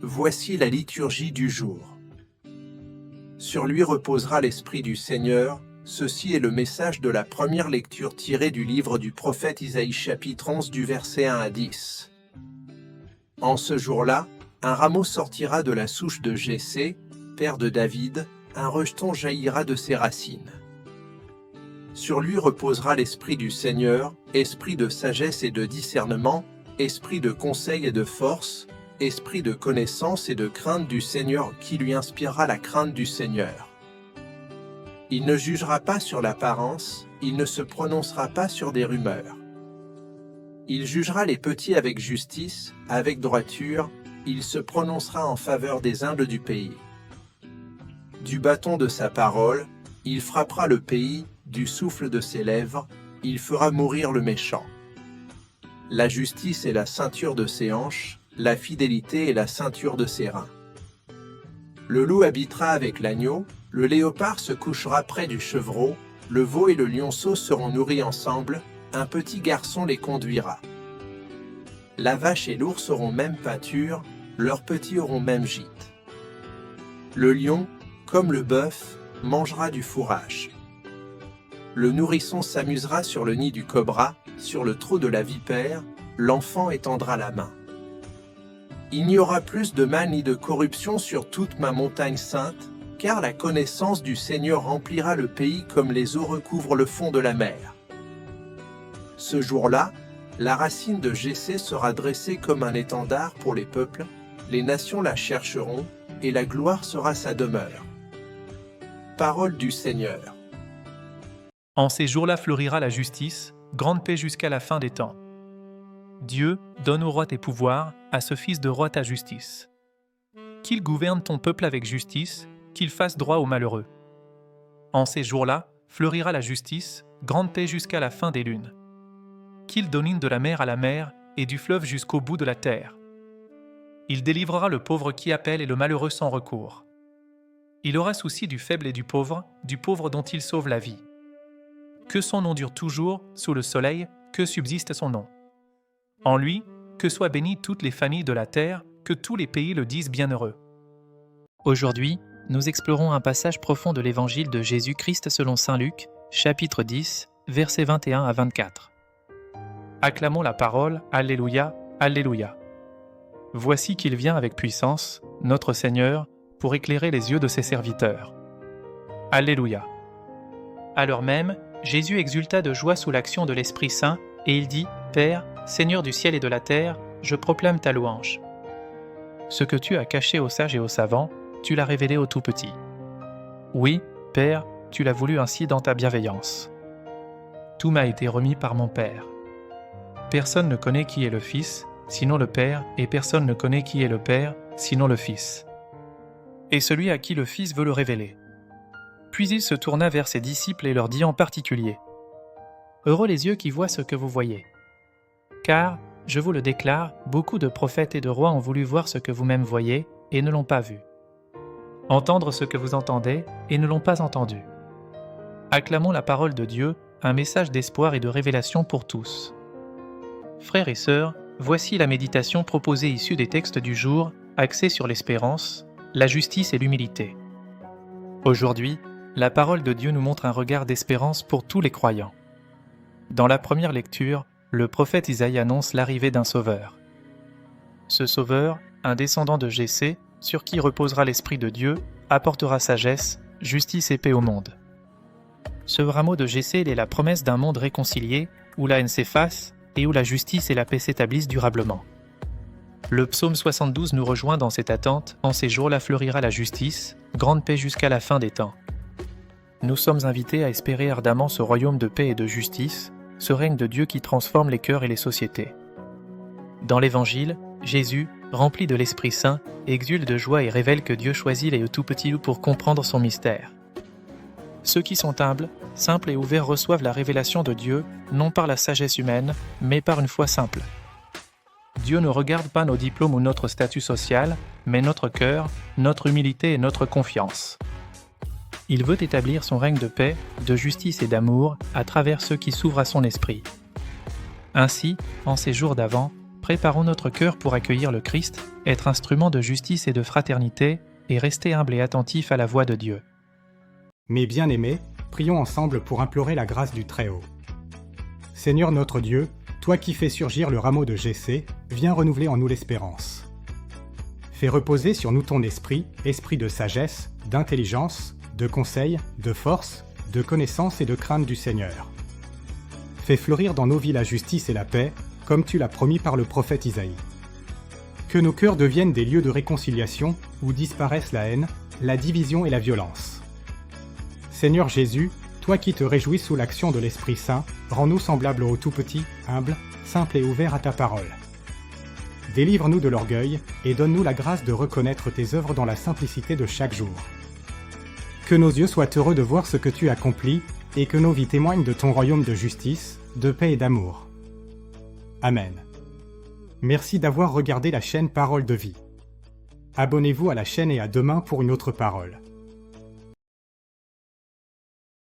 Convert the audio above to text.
Voici la liturgie du jour. Sur lui reposera l'Esprit du Seigneur. Ceci est le message de la première lecture tirée du livre du prophète Isaïe chapitre 11 du verset 1 à 10. En ce jour-là, un rameau sortira de la souche de Jessé, père de David, un rejeton jaillira de ses racines. Sur lui reposera l'Esprit du Seigneur, esprit de sagesse et de discernement, esprit de conseil et de force, esprit de connaissance et de crainte du Seigneur qui lui inspirera la crainte du Seigneur. Il ne jugera pas sur l'apparence, il ne se prononcera pas sur des rumeurs. Il jugera les petits avec justice, avec droiture, il se prononcera en faveur des humbles du pays. Du bâton de sa parole, il frappera le pays, du souffle de ses lèvres, il fera mourir le méchant. La justice est la ceinture de ses hanches, la fidélité est la ceinture de ses reins. Le loup habitera avec l'agneau, le léopard se couchera près du chevreau, le veau et le lionceau seront nourris ensemble, un petit garçon les conduira. La vache et l'ours auront même pâture, leurs petits auront même gîte. Le lion, comme le bœuf, mangera du fourrage. Le nourrisson s'amusera sur le nid du cobra, sur le trou de la vipère, l'enfant étendra la main. Il n'y aura plus de mal ni de corruption sur toute ma montagne sainte, car la connaissance du Seigneur remplira le pays comme les eaux recouvrent le fond de la mer. Ce jour-là, la racine de Jessé sera dressée comme un étendard pour les peuples, les nations la chercheront, et la gloire sera sa demeure. Parole du Seigneur. En ces jours-là fleurira la justice, grande paix jusqu'à la fin des temps. Dieu, donne au roi tes pouvoirs, à ce fils de roi ta justice. Qu'il gouverne ton peuple avec justice, qu'il fasse droit aux malheureux. En ces jours-là fleurira la justice, grande paix jusqu'à la fin des lunes. Qu'il domine de la mer à la mer et du fleuve jusqu'au bout de la terre. Il délivrera le pauvre qui appelle et le malheureux sans recours. Il aura souci du faible et du pauvre dont il sauve la vie. Que son nom dure toujours, sous le soleil, que subsiste son nom. En lui, que soient bénies toutes les familles de la terre, que tous les pays le disent bienheureux. Aujourd'hui, nous explorons un passage profond de l'évangile de Jésus-Christ selon saint Luc, chapitre 10, versets 21 à 24. Acclamons la parole, Alléluia, Alléluia. Voici qu'il vient avec puissance, notre Seigneur, pour éclairer les yeux de ses serviteurs. Alléluia. À l'heure même, Jésus exulta de joie sous l'action de l'Esprit Saint, et il dit, « Père, Seigneur du ciel et de la terre, je proclame ta louange. Ce que tu as caché aux sages et aux savants, tu l'as révélé aux tout-petits. Oui, Père, tu l'as voulu ainsi dans ta bienveillance. Tout m'a été remis par mon Père. Personne ne connaît qui est le Fils, sinon le Père, et personne ne connaît qui est le Père, sinon le Fils. Et celui à qui le Fils veut le révéler. » Puis il se tourna vers ses disciples et leur dit en particulier, « Heureux les yeux qui voient ce que vous voyez. Car, je vous le déclare, beaucoup de prophètes et de rois ont voulu voir ce que vous-même voyez et ne l'ont pas vu. Entendre ce que vous entendez et ne l'ont pas entendu. Acclamons la parole de Dieu, un message d'espoir et de révélation pour tous. » Frères et sœurs, voici la méditation proposée issue des textes du jour, axée sur l'espérance, la justice et l'humilité. Aujourd'hui, la parole de Dieu nous montre un regard d'espérance pour tous les croyants. Dans la première lecture, le prophète Isaïe annonce l'arrivée d'un sauveur. Ce sauveur, un descendant de Jessé, sur qui reposera l'Esprit de Dieu, apportera sagesse, justice et paix au monde. Ce rameau de Jessé est la promesse d'un monde réconcilié, où la haine s'efface et où la justice et la paix s'établissent durablement. Le psaume 72 nous rejoint dans cette attente, en ces jours-là fleurira la justice, grande paix jusqu'à la fin des temps. Nous sommes invités à espérer ardemment ce royaume de paix et de justice, ce règne de Dieu qui transforme les cœurs et les sociétés. Dans l'Évangile, Jésus, rempli de l'Esprit Saint, exulte de joie et révèle que Dieu choisit les tout petits loups pour comprendre son mystère. Ceux qui sont humbles, simples et ouverts reçoivent la révélation de Dieu, non par la sagesse humaine, mais par une foi simple. Dieu ne regarde pas nos diplômes ou notre statut social, mais notre cœur, notre humilité et notre confiance. Il veut établir son règne de paix, de justice et d'amour à travers ceux qui s'ouvrent à son esprit. Ainsi, en ces jours d'avant, Préparons notre cœur pour accueillir le Christ, être instrument de justice et de fraternité, et rester humble et attentif à la voix de Dieu. Mes bien-aimés, prions ensemble pour implorer la grâce du Très-Haut. Seigneur notre Dieu, toi qui fais surgir le rameau de Jessé, viens renouveler en nous l'espérance. Fais reposer sur nous ton esprit, esprit de sagesse, d'intelligence, de conseil, de force, de connaissance et de crainte du Seigneur. Fais fleurir dans nos vies la justice et la paix, comme tu l'as promis par le prophète Isaïe. Que nos cœurs deviennent des lieux de réconciliation où disparaissent la haine, la division et la violence. Seigneur Jésus, toi qui te réjouis sous l'action de l'Esprit Saint, rends-nous semblables aux tout-petits, humbles, simples et ouverts à ta parole. Délivre-nous de l'orgueil et donne-nous la grâce de reconnaître tes œuvres dans la simplicité de chaque jour. Que nos yeux soient heureux de voir ce que tu accomplis et que nos vies témoignent de ton royaume de justice, de paix et d'amour. Amen. Merci d'avoir regardé la chaîne Parole de Vie. Abonnez-vous à la chaîne et à demain pour une autre parole.